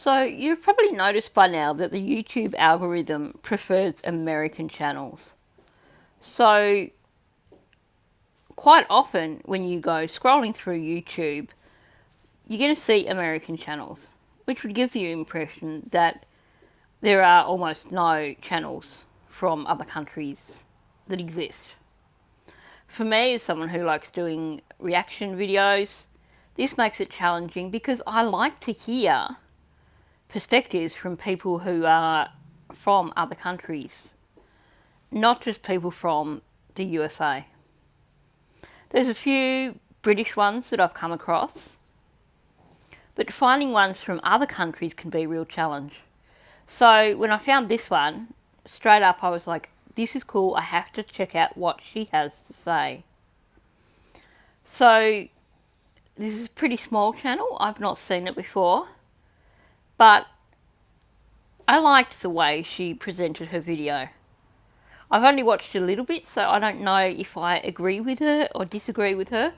So you've probably noticed by now that the YouTube algorithm prefers American channels. So quite often when you go scrolling through YouTube, you're going to see American channels, which would give the impression that there are almost no channels from other countries that exist. For me, as someone who likes doing reaction videos, this makes it challenging because I like to hear perspectives from people who are from other countries, not just people from the USA. There's a few British ones that I've come across, but finding ones from other countries can be a real challenge. So when I found this one, straight up I was like, this is cool, I have to check out what she has to say. So this is a pretty small channel, I've not seen it before, but I liked the way she presented her video. I've only watched a little bit, so I don't know if I agree with her or disagree with her.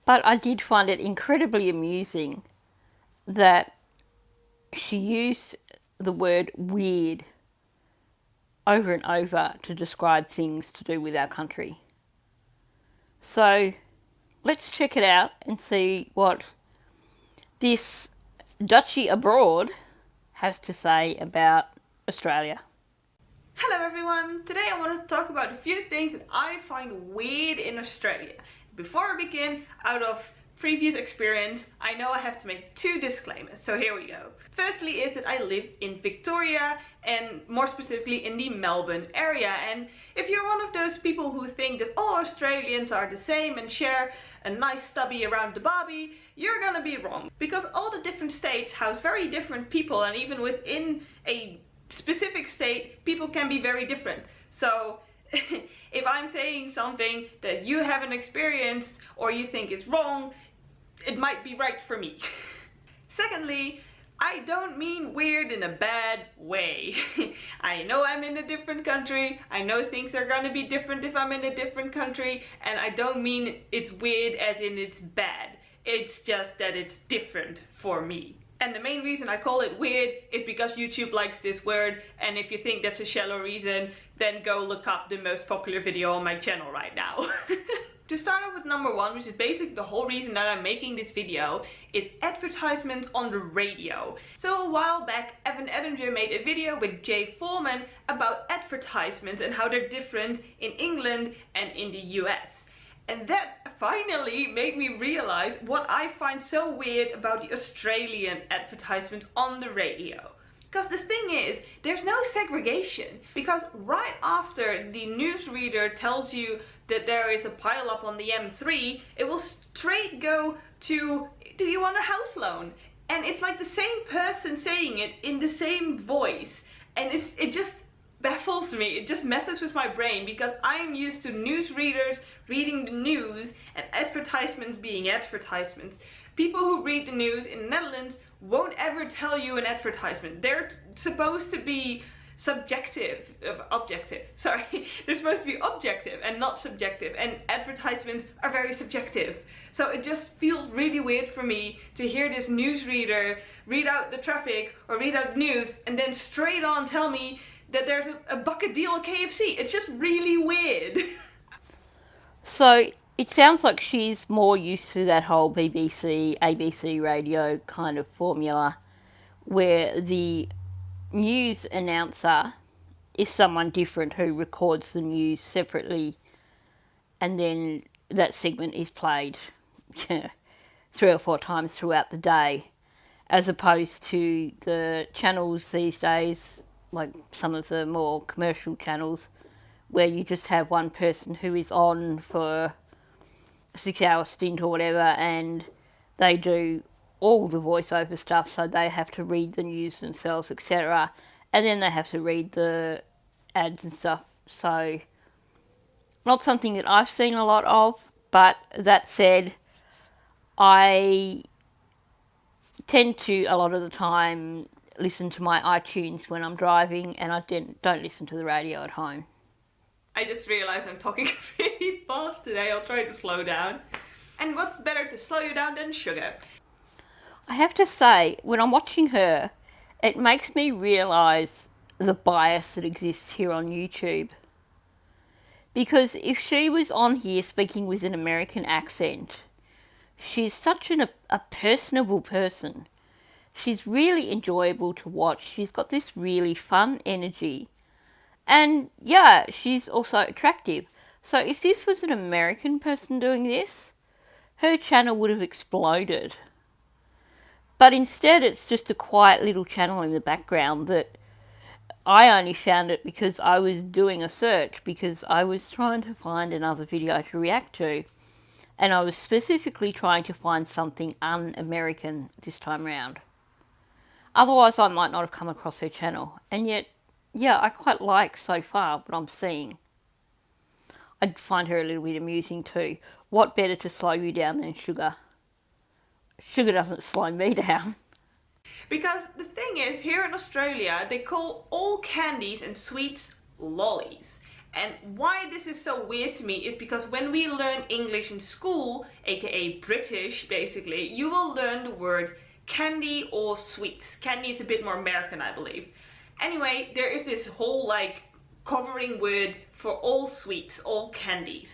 But I did find it incredibly amusing that she used the word weird over and over to describe things to do with our country. So let's check it out and see what this Dutchie abroad has to say about Australia. Hello everyone! Today I want to talk about a few things that I find weird in Australia. Before I begin, out of previous experience, I know I have to make 2 disclaimers, so here we go. Firstly is that I live in Victoria, and more specifically in the Melbourne area, and if you're one of those people who think that all Australians are the same and share a nice stubby around the barbie, you're gonna be wrong. Because all the different states house very different people, and even within a specific state, people can be very different. So if I'm saying something that you haven't experienced or you think is wrong, it might be right for me. Secondly, I don't mean weird in a bad way. I know I'm in a different country, I know things are gonna be different if I'm in a different country, and I don't mean it's weird as in it's bad. It's just that it's different for me. And the main reason I call it weird is because YouTube likes this word, and if you think that's a shallow reason, then go look up the most popular video on my channel right now. To start off with number 1, which is basically the whole reason that I'm making this video, is advertisements on the radio. So a while back, Evan Edinger made a video with Jay Foreman about advertisements and how they're different in England and in the US. And that finally made me realize what I find so weird about the Australian advertisement on the radio. Because the thing is, there's no segregation. Because right after the newsreader tells you that there is a pile-up on the M3, it will straight go to, do you want a house loan? And it's like the same person saying it in the same voice. And it just baffles me, it just messes with my brain, because I'm used to newsreaders reading the news and advertisements being advertisements. People who read the news in the Netherlands won't ever tell you an advertisement. They're supposed to be objective. Sorry, they're supposed to be objective and not subjective, and advertisements are very subjective. So it just feels really weird for me to hear this newsreader read out the traffic or read out the news and then straight on tell me that there's a bucket deal at KFC. It's just really weird. So it sounds like she's more used to that whole BBC, ABC radio kind of formula where the news announcer is someone different who records the news separately, and then that segment is played 3 or 4 times throughout the day, as opposed to the channels these days, like some of the more commercial channels, where you just have one person who is on for a 6-hour stint or whatever, and they do all the voiceover stuff, so they have to read the news themselves, etc. And then they have to read the ads and stuff. So not something that I've seen a lot of, but that said, I tend to, a lot of the time, listen to my iTunes when I'm driving, and I don't listen to the radio at home. I just realized I'm talking pretty fast today. I'll try to slow down. And what's better to slow you down than sugar? I have to say, when I'm watching her, it makes me realise the bias that exists here on YouTube. Because if she was on here speaking with an American accent, she's such a personable person. She's really enjoyable to watch. She's got this really fun energy. And yeah, she's also attractive. So if this was an American person doing this, her channel would have exploded. But instead, it's just a quiet little channel in the background that I only found it because I was doing a search because I was trying to find another video to react to. And I was specifically trying to find something un-American this time round. Otherwise, I might not have come across her channel. And yet, yeah, I quite like so far what I'm seeing. I find her a little bit amusing too. What better to slow you down than sugar? Sugar doesn't slow me down. Because the thing is, here in Australia, they call all candies and sweets lollies. And why this is so weird to me is because when we learn English in school, aka British basically, you will learn the word candy or sweets. Candy is a bit more American, I believe. Anyway, there is this whole like covering word for all sweets, all candies.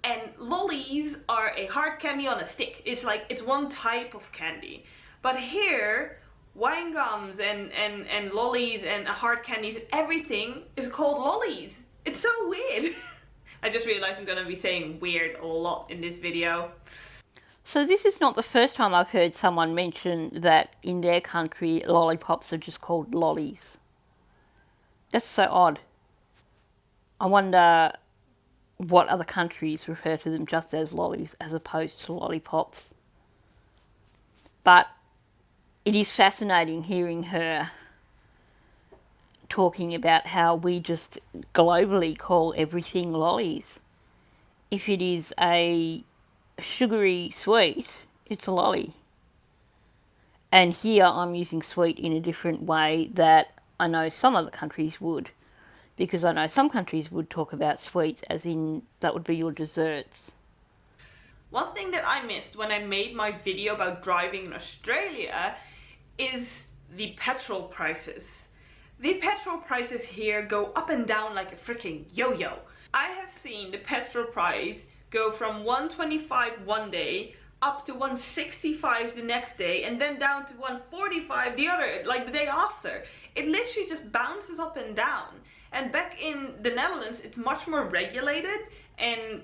And lollies are a hard candy on a stick. It's one type of candy. But here, wine gums and lollies and hard candies and everything is called lollies. It's so weird. I just realized I'm gonna be saying weird a lot in this video. So this is not the first time I've heard someone mention that in their country lollipops are just called lollies. That's so odd. I wonder what other countries refer to them just as lollies as opposed to lollipops. But it is fascinating hearing her talking about how we just globally call everything lollies. If it is a sugary sweet, it's a lolly. And here I'm using sweet in a different way that I know some other countries would. Because I know some countries would talk about sweets as in that would be your desserts. One thing that I missed when I made my video about driving in Australia is the petrol prices. The petrol prices here go up and down like a freaking yo-yo. I have seen the petrol price go from 125 one day up to 165 the next day and then down to 145 the other, like the day after. It literally just bounces up and down. And back in the Netherlands, it's much more regulated, and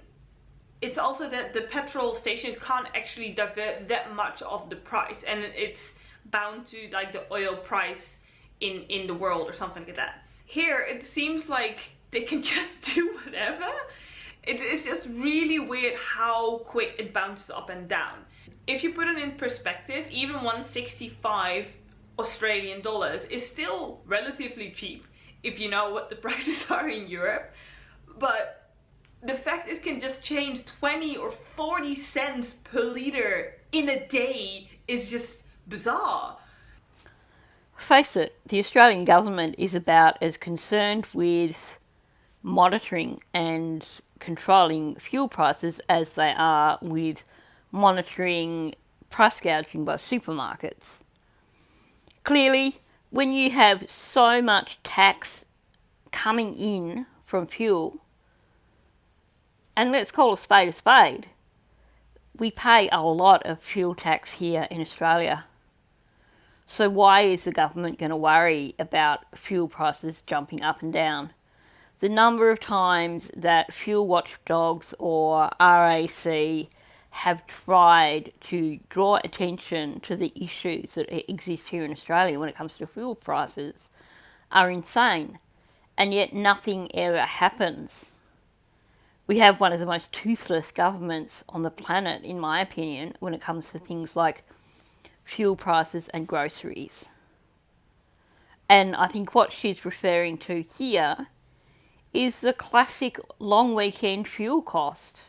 it's also that the petrol stations can't actually divert that much of the price, and it's bound to like the oil price in the world or something like that. Here it seems like they can just do whatever. It's just really weird how quick it bounces up and down. If you put it in perspective, even 165 Australian dollars is still relatively cheap if you know what the prices are in Europe. But the fact it can just change 20 or 40 cents per liter in a day is just bizarre. Face it, the Australian government is about as concerned with monitoring and controlling fuel prices as they are with monitoring price gouging by supermarkets. Clearly, when you have so much tax coming in from fuel, and let's call a spade, we pay a lot of fuel tax here in Australia. So why is the government going to worry about fuel prices jumping up and down? The number of times that fuel watchdogs or RAC have tried to draw attention to the issues that exist here in Australia when it comes to fuel prices are insane, and yet nothing ever happens. We have one of the most toothless governments on the planet, in my opinion, when it comes to things like fuel prices and groceries. And I think what she's referring to here is the classic long weekend fuel cost.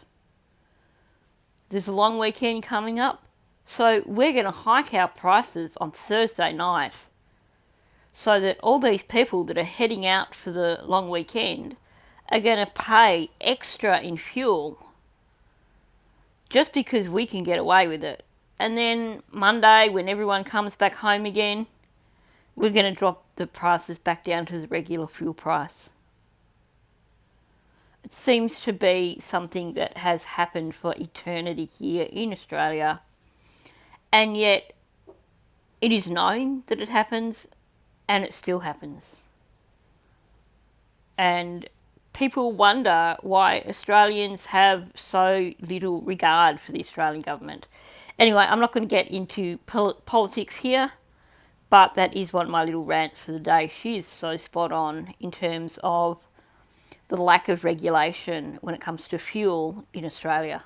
There's a long weekend coming up, so we're going to hike our prices on Thursday night so that all these people that are heading out for the long weekend are going to pay extra in fuel just because we can get away with it. And then Monday, when everyone comes back home again, we're going to drop the prices back down to the regular fuel price. It seems to be something that has happened for eternity here in Australia, and yet it is known that it happens, and it still happens. And people wonder why Australians have so little regard for the Australian government. Anyway, I'm not going to get into politics here, but that is one of my little rants for the day. She is so spot on in terms of the lack of regulation when it comes to fuel in Australia.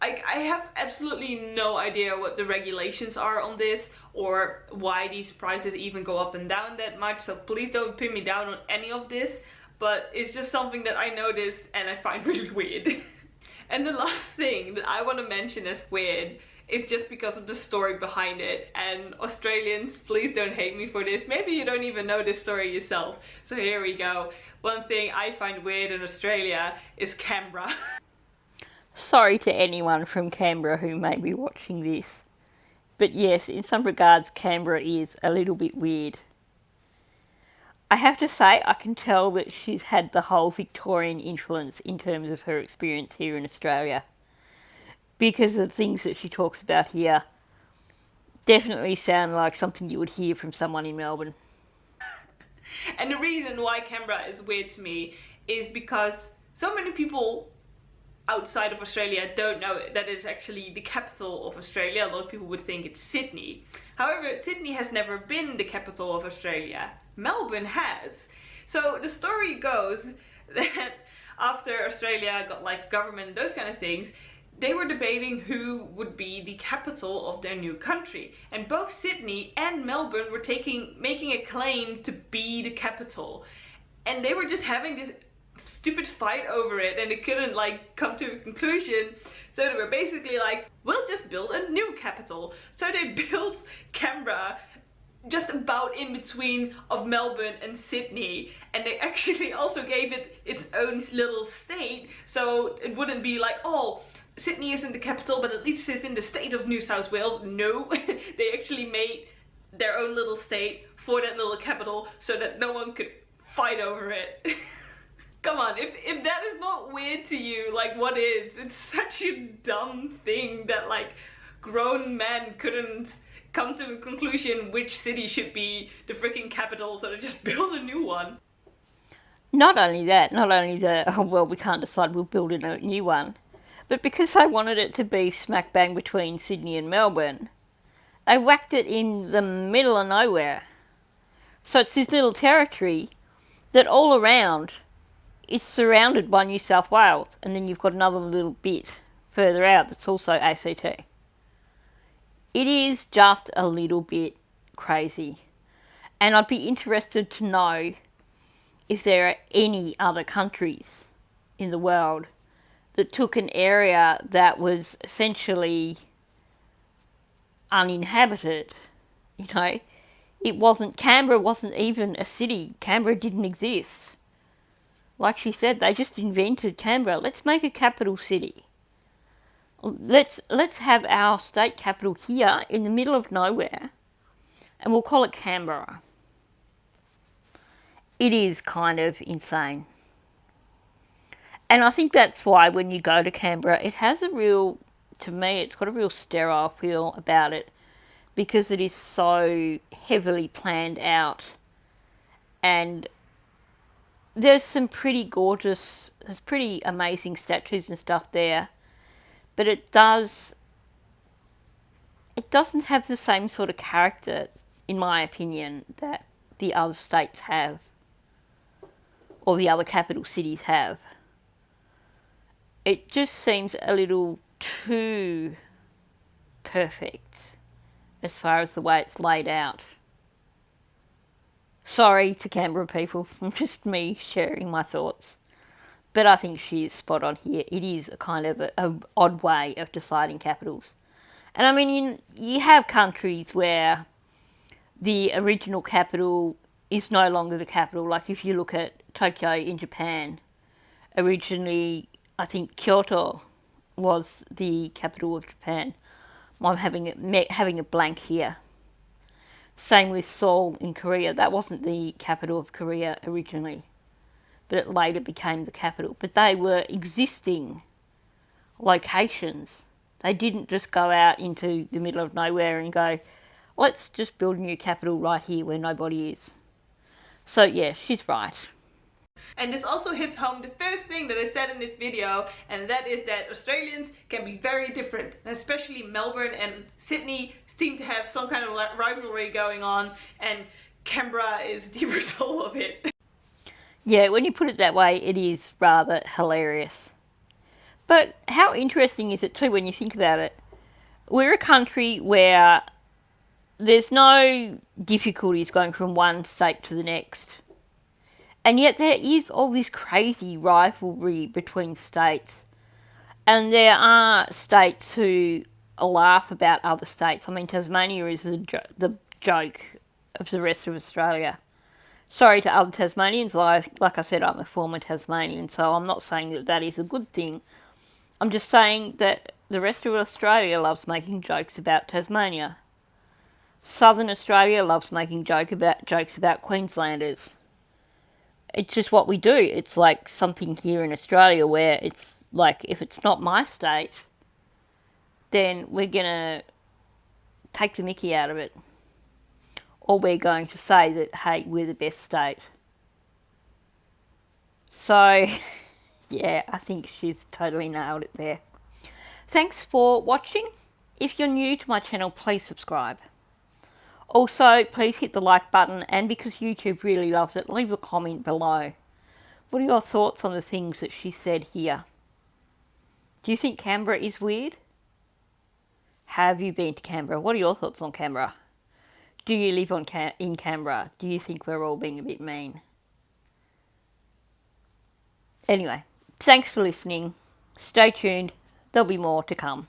I have absolutely no idea what the regulations are on this or why these prices even go up and down that much, so please don't pin me down on any of this, but it's just something that I noticed and I find really weird. And the last thing that I want to mention as weird is just because of the story behind it, and Australians, please don't hate me for this, maybe you don't even know this story yourself, so here we go. One thing I find weird in Australia is Canberra. Sorry to anyone from Canberra who may be watching this, but yes, in some regards Canberra is a little bit weird. I have to say, I can tell that she's had the whole Victorian influence in terms of her experience here in Australia, because the things that she talks about here definitely sound like something you would hear from someone in Melbourne. And the reason why Canberra is weird to me is because so many people outside of Australia don't know that it's actually the capital of Australia. A lot of people would think it's Sydney. However, Sydney has never been the capital of Australia. Melbourne has. So the story goes that after Australia got like government and those kind of things, they were debating who would be the capital of their new country. And both Sydney and Melbourne were making a claim to be the capital. And they were just having this stupid fight over it, and they couldn't like come to a conclusion, so they were basically like, we'll just build a new capital. So they built Canberra just about in between of Melbourne and Sydney, and they actually also gave it its own little state, so it wouldn't be like, oh, Sydney isn't the capital but at least it's in the state of New South Wales. No, they actually made their own little state for that little capital so that no one could fight over it. Come on, if that is not weird to you, like what is? It's such a dumb thing that like grown men couldn't come to a conclusion which city should be the freaking capital, so they just build a new one. Not only that, not only oh well, we can't decide, we'll build a new one, but because they wanted it to be smack bang between Sydney and Melbourne, they whacked it in the middle of nowhere. So it's this little territory that all around is surrounded by New South Wales, and then you've got another little bit further out that's also ACT. It is just a little bit crazy, and I'd be interested to know if there are any other countries in the world that took an area that was essentially uninhabited. You know, Canberra wasn't even a city. Canberra didn't exist. Like she said, they just invented Canberra. Let's make a capital city. Let's have our state capital here in the middle of nowhere, and we'll call it Canberra. It is kind of insane. And I think that's why when you go to Canberra, it has a real, to me, it's got a real sterile feel about it, because it is so heavily planned out. And there's some pretty gorgeous, there's pretty amazing statues and stuff there, but it doesn't have the same sort of character, in my opinion, that the other states have, or the other capital cities have. It just seems a little too perfect as far as the way it's laid out. Sorry to Canberra people, just me sharing my thoughts. But I think she is spot on here. It is a kind of an odd way of deciding capitals. And I mean, you have countries where the original capital is no longer the capital. Like if you look at Tokyo in Japan, originally I think Kyoto was the capital of Japan. I'm having a blank here. Same with Seoul in Korea. That wasn't the capital of Korea originally, but it later became the capital. But they were existing locations. They didn't just go out into the middle of nowhere and go, let's just build a new capital right here where nobody is. So yeah, she's right. And this also hits home the first thing that I said in this video, and that is that Australians can be very different. Especially Melbourne and Sydney seem to have some kind of rivalry going on, and Canberra is the result of it. Yeah, when you put it that way, it is rather hilarious. But how interesting is it too when you think about it? We're a country where there's no difficulties going from one state to the next. And yet there is all this crazy rivalry between states. And there are states who laugh about other states. I mean, Tasmania is the joke of the rest of Australia. Sorry to other Tasmanians, like I said, I'm a former Tasmanian, so I'm not saying that that is a good thing. I'm just saying that the rest of Australia loves making jokes about Tasmania. Southern Australia loves making jokes about Queenslanders. It's just what we do. It's like something here in Australia where it's like, if it's not my state, then we're gonna take the mickey out of it. Or we're going to say that, hey, we're the best state. So, yeah, I think she's totally nailed it there. Thanks for watching. If you're new to my channel, please subscribe. Also, please hit the like button, and because YouTube really loves it, leave a comment below. What are your thoughts on the things that she said here? Do you think Canberra is weird? Have you been to Canberra? What are your thoughts on Canberra? Do you live in Canberra? Do you think we're all being a bit mean? Anyway, thanks for listening. Stay tuned. There'll be more to come.